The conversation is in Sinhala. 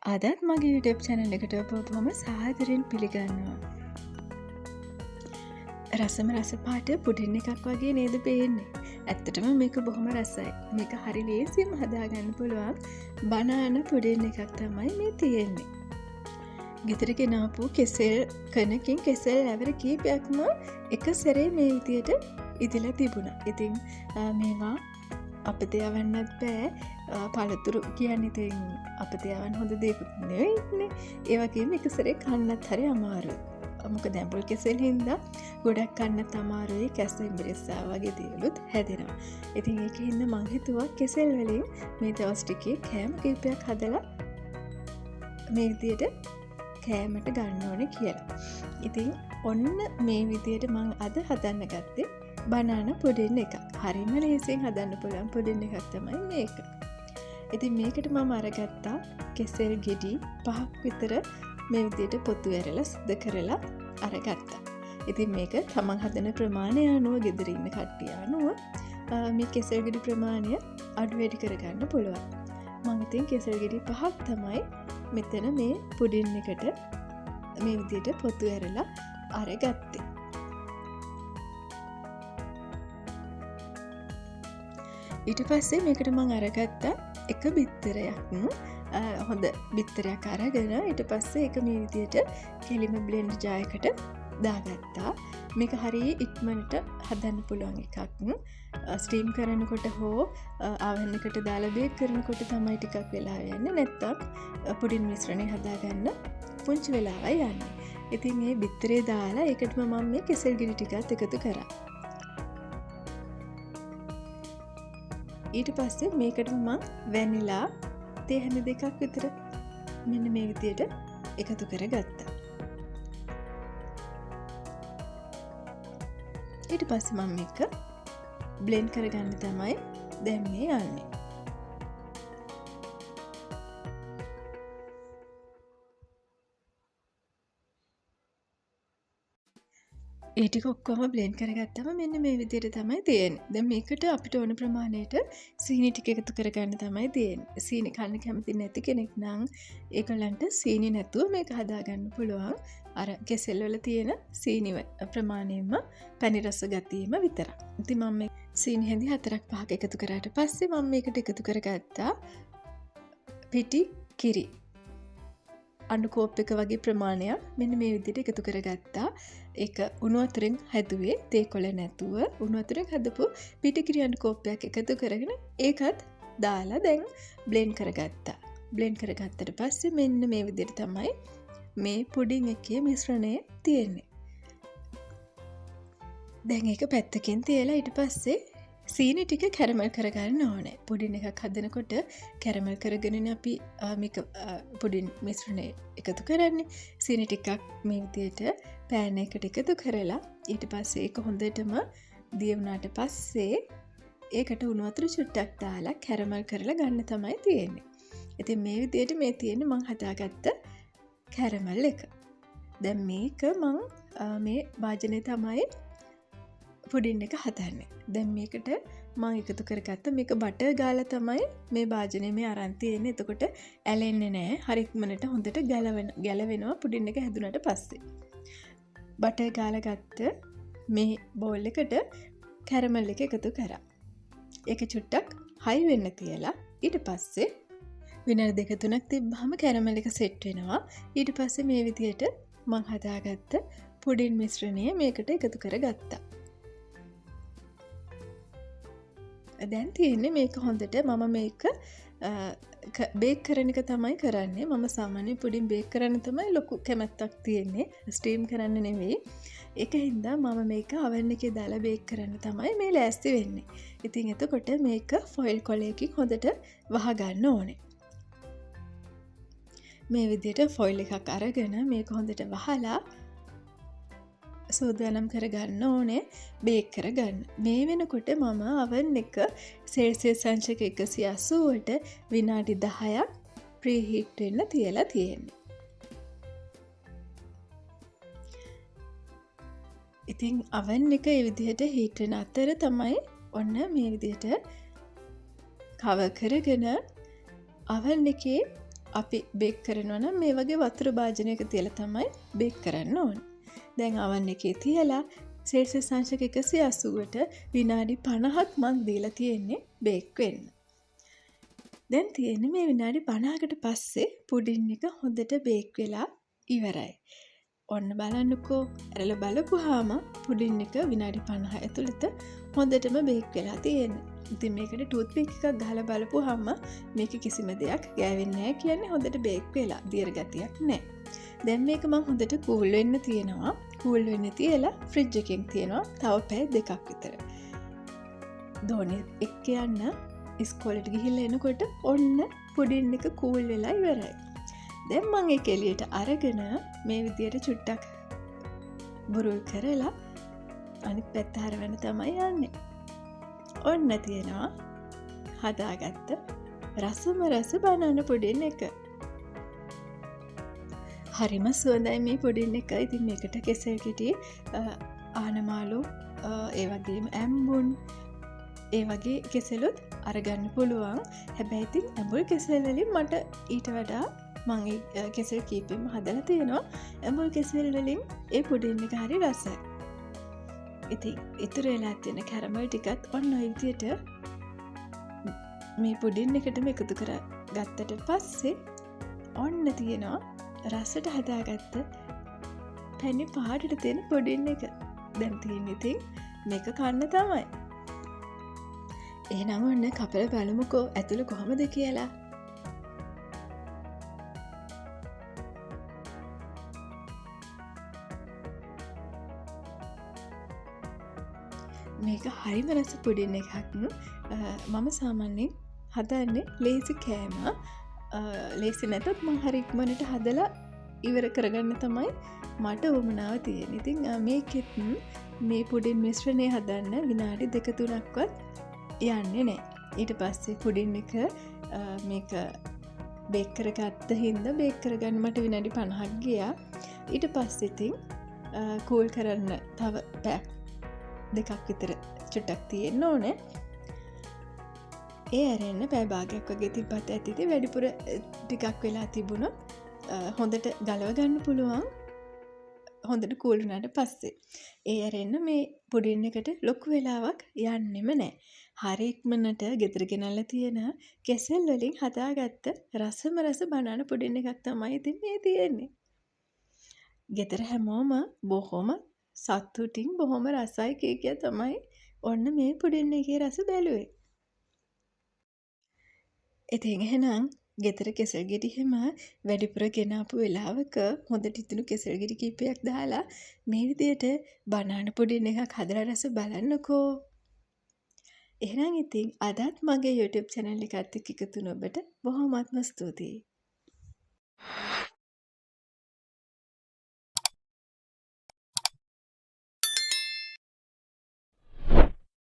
අදත් මගේ YouTube channel එකට ඔබම සාදරයෙන් පිළිගන්නවා. රසම රස පාට පුඩින් එකක් වගේ නේද පේන්නේ. ඇත්තටම මේක බොහොම රසයි. මේක හරි ලේසියෙන් හදාගන්න පුළුවන් බනාන පුඩින් එකක් තමයි මේ තියෙන්නේ. ගෙදර ගෙනාපු කෙසෙල් කනකින් කෙසෙල් ඇවර කීපයක්ම එක සැරේ මේ විදියට ඉදලා තිබුණා. ඉතින් මේවා අපිට යවන්නත් බෑ. පළතුරු කියන්නේ ඉතින් අපිට යවන්න හොඳ දෙයක් නෙවෙයිනේ. ඒ වගේම එක සැරේ කන්නත් හරි අමාරුයි. මොකද ඇඹුල් කෙසෙල් හින්දා ගොඩක් කන්නත් අමාරුයි. කැස්සෙන් බිරිස්සා වගේ දේවලුත් හැදෙනවා. ඉතින් ඒකෙන් හින්දා මං හිතුවා කෙසෙල් වලින් මේ දවස් ටිකේ කෑම කීපයක් හදලා මේ විදියට කෑමට ගන්න ඕනේ කියලා. ඉතින් ඔන්න මේ විදියට මං අද හදන්න ගත්තේ බනාන පුඩින් එකක්. හරිම ලේසියෙන් හදන්න පුළුවන් පුඩින් එකක් තමයි මේක. ඉතින් මේකට මම අරගත්තා කෙසෙල් ගෙඩි 5ක් විතර මේ විදියට පොතු ඇරලා සුද්ධ කරලා අරගත්තා. ඉතින් මේක තමන් හදන ප්‍රමාණය අනුව ගෙදර ඉන්න කට්ටිය අනුව මේ කෙසෙල් ගෙඩි ප්‍රමාණය අඩු වැඩි කරගන්න පුළුවන්. මම ඉතින් කෙසෙල් ගෙඩි 5ක් තමයි මෙතන මේ පුඩින් එකට මේ විදියට පොතු ඇරලා අරගත්තේ. ඊට පස්සේ මේකට මං අරගත්තා එක බිත්තරයක්. හොඳ බිත්තරයක් අරගෙන ඊට පස්සේ ඒක මේ විදියට කෙලිම බ්ලෙන්ඩ් ජායකට දාගත්තා. මේක හරිය ඉක්මනට හදන්න පුළුවන් එකක්. ස්ටීම් කරනකොට හෝ ආවන් එකට දාලා බේක් කරනකොට තමයි ටිකක් වෙලා යන්නේ. නැත්තම් පුඩින් මිශ්‍රණය හදාගන්න පුංචි වෙලාවයි යන්නේ. ඉතින් මේ බිත්තරේ දාලා ඒකටම මම මේ කෙසෙල් ගෙඩි ටිකත් එකතු කරා. ඊට පස්සේ මේකට මම වැනිලා තේ හැඳ දෙකක් විතර මෙන්න මේ විදියට එකතු කරගත්තා. ඊට පස්සේ මම මේක බ්ලෙන්ඩ් කරගන්න තමයි දැන් මේ යන්නේ. ඒ ටික ඔක්කොම බ්ලෙන්ඩ් කරගත්තම මෙන්න මේ විදියට තමයි තියෙන්නේ. දැන් මේකට අපිට ඕන ප්‍රමාණයට සීනි ටික එකතු කරගන්න තමයි තියෙන්නේ. සීනි කන්න කැමති නැති කෙනෙක් නම් ඒගොල්ලන්ට සීනි නැතුව මේක හදාගන්න පුළුවන්. අර කෙසෙල් වල තියෙන සීනි ප්‍රමාණයෙන්ම පැණි රස ගතියම විතරයි. ඉතින් මම මේ සීනි හැඳි 4ක් 5ක් එකතු කරාට පස්සේ මම මේකට එකතු කරගත්තා පිටි කිරි. අඬු කෝප් එක වගේ ප්‍රමාණයක් මෙන්න මේ විදිහට එකතු කරගත්තා. ඒක උණු වතුරෙන් හැදුවේ තේ කොළ නැතුව උණු වතුරෙන් හදපු පිටිකිරි අඬු කෝප්පයක් එකතු කරගෙන ඒකත් දාලා දැන් බ්ලෙන්ඩ් කරගත්තා. බ්ලෙන්ඩ් කරගත්තට පස්සේ මෙන්න මේ විදිහට තමයි මේ පුඩින් එකේ මිශ්‍රණය තියෙන්නේ. දැන් ඒක පැත්තකින් තියලා ඊට පස්සේ සීනි ටික කැරමල් කරගන්න ඕනේ. පුඩින් එකක් හදනකොට කැරමල් කරගෙන අපි මේක පුඩින් මිශ්‍රණය එකතු කරන්නේ. සීනි ටිකක් මේ විදියට පෑන් එකට එකතු කරලා ඊට පස්සේ ඒක හොඳටම දිය වුණාට පස්සේ ඒකට උණු වතුර චුට්ටක් දාලා කැරමල් කරලා ගන්න තමයි තියෙන්නේ. ඉතින් මේ විදියට මේ තියෙන්නේ මං හදාගත්ත කැරමල් එක. දැන් මේක මං මේ වාජනේ තමයි පුඩින් එක හදන්නේ. දැන් මේකට මම එකතු කරගත්ත මේක බටර් ගාලා තමයි මේ භාජනය මේ අරන් තියෙන්නේ. එතකොට ඇලෙන්නේ නැහැ. හරි ඉක්මනට හොඳට ගැලවෙනවා පුඩින් එක හැදුනට පස්සේ. බටර් ගාලා ගත්ත මේ බෝල් එකට කැරමල් එක එකතු කරා. ඒක චුට්ටක් හයි වෙන්න තියලා ඊට පස්සේ විනාඩි 2-3ක් තිබ්බහම කැරමල් එක සෙට් වෙනවා. ඊට පස්සේ මේ විදියට මම හදාගත්ත පුඩින් මිශ්‍රණය මේකට එකතු කරගත්තා. දැන් තියෙන්නේ මේක හොඳට මම මේක බේක් කරන එක තමයි කරන්නේ. මම සාමාන්‍ය පුඩින් බේක් කරන්න තමයි ලොකු කැමැත්තක් තියෙන්නේ. ස්ටීම් කරන්න නෙවෙයි. ඒක හින්දා මම මේක oven එකේ දාලා බේක් කරන්න තමයි මේ ලෑස්ති වෙන්නේ. ඉතින් එතකොට මේක ෆොයිල් කොලයකින් හොඳට වහ ගන්න ඕනේ. මේ විදිහට ෆොයිල් එකක් අරගෙන මේක හොඳට වහලා සූදානම් කරගන්න ඕනේ බේක් කරගන්න. මේ වෙනකොට මම oven එක සෙල්සියස් අංශක 180ට විනාඩි 10ක් ප්‍රීහීට් වෙන්න තියලා තියෙන්නේ. ඉතින් oven එක මේ විදිහට හීට් වෙන අතර තමයි ඔන්න මේ විදිහට කවර් කරගෙන oven එකේ අපි බේක් කරනවා නම් මේ වගේ වතුර භාජනයක තියලා තමයි බේක් කරන්න ඕන. දැන් oven එකේ තියලා සෙල්සියස් අංශක 180ට විනාඩි 50ක් මං දීලා තියෙන්නේ බේක් වෙන්න. දැන් තියෙන්නේ මේ විනාඩි 50කට පස්සේ පුඩින් එක හොඳට බේක් වෙලා ඉවරයි. ඔන්න බලන්නකෝ. ඇරලා බලපුවාම පුඩින් එක විනාඩි 50 ඇතුළත හොඳටම බේක් වෙලා තියෙන්නේ. ඉතින් මේකට ටූත් පික් එකක් ගහලා බලපුවාම මේක කිසිම දෙයක් ගෑවෙන්නේ නැහැ කියන්නේ හොඳට බේක් වෙලා දියර ගතියක් නැහැ. දැන් මේක මම හොඳට කූල් වෙන්න තියනවා. කූල් වෙන්න තියලා ෆ්‍රිජ් එකෙන් තියනවා තව පැය 2ක් විතර. දෝනිය එක්ක යන්න ඉස්කෝලේට ගිහිල්ලා එනකොට ඔන්න පුඩින් එක කූල් වෙලා ඉවරයි. දැන් මම ඒක එළියට අරගෙන මේ විදියට චුට්ටක් බුරුල් කරලා අනිත් පැත්ත හරවන්න තමයි යන්නේ. ඔන්න තියෙනවා හදාගත්ත රසම රස බනාන පුඩින් එක. හරිම සුවඳයි මේ පුඩින් එක. ඉතින් මේකට කෙසෙල් ගෙඩි ආනමාලු ඒ වගේම ඇම්බුන් ඒ වගේ කෙසෙලුත් අරගන්න පුළුවන්. හැබැයි ඉතින් ඇඹුල් කෙසෙල් වලින් මට ඊට වඩා මම කෙසෙල් කීපෙම හදලා තියෙනවා. ඇඹුල් කෙසෙල් වලින් ඒ පුඩින් එක හරි රසයි. ඉතින් ඉතුරු වෙලා තියෙන කැරමල් ටිකත් ඔන්න ඔය විදියට මේ පුඩින් එකටම එකතු කර ගත්තට පස්සේ ඔන්න තියෙනවා රසට හදාගත්ත පැණි පාටට තියෙන පුඩින් එක. දැන් තියෙන්නේ ඉතින් මේක කන්න තමයි. එහෙනම් ඔන්න කපලා බලමුකෝ ඇතුළ කොහමද කියලා. මේක හරිම රස පුඩින් එකක්. මම සාමාන්‍යයෙන් හදන්නේ ලේසි කෑම. ලේසි නැතත් මම හරි ඉක්මනට හදලා ඉවර කරගන්න තමයි මට උවමනාව තියෙන්නේ. ඉතින් මේකෙත් මේ පුඩින් මිශ්‍රණය හදන්න විනාඩි 2-3ක්වත් යන්නේ නැහැ. ඊට පස්සේ පුඩින් එක මේක බේක් කරගත්ත හින්දා බේක් කරගන්න මට විනාඩි 50ක් ගියා. ඊට පස්සේ ඉතින් කූල් කරන්න තව පැයක් 2ක් විතර චුට්ටක් තියෙන්න ඕනේ. ඒ ඇරෙන්න පැය භාගයක් වගේ තිබ්බත් ඇතිද වැඩිපුර ටිකක් වෙලා තිබුණොත් හොඳට ගලව ගන්න පුළුවන්. හොඳට කූල් වුණාට පස්සේ ඒ ඇරෙන්න මේ පුඩින් එකට ලොකු වෙලාවක් යන්නෙම නැහැ. හරි ඉක්මනට ගෙදර ගෙනල්ලා තියෙන කෙසෙල් වලින් හදාගත්ත රසම රස බනාන පුඩින් එකක් තමයි ඉතින් මේ තියෙන්නේ. ගෙදර හැමෝම බොහොම සතුටින් බොහොම රසයි කිය තමයි ඔන්න මේ පුඩින් එකේ රස බැලුවේ. ඉතින් එහෙනම් ගෙදර කෙසෙල් ගෙඩි හැම වැඩිපුර ගෙනාපු වෙලාවක හොඳට ඉතුණු කෙසෙල් ගෙඩි කීපයක් දාලා මේ විදියට බනාන පුඩින් එකක් හදලා රස බලන්නකෝ. එහෙනම් ඉතින් අදත් මගේ YouTube channel එකත් එක්ක එකතු වුණ ඔබට බොහොමත්ම ස්තුතියි.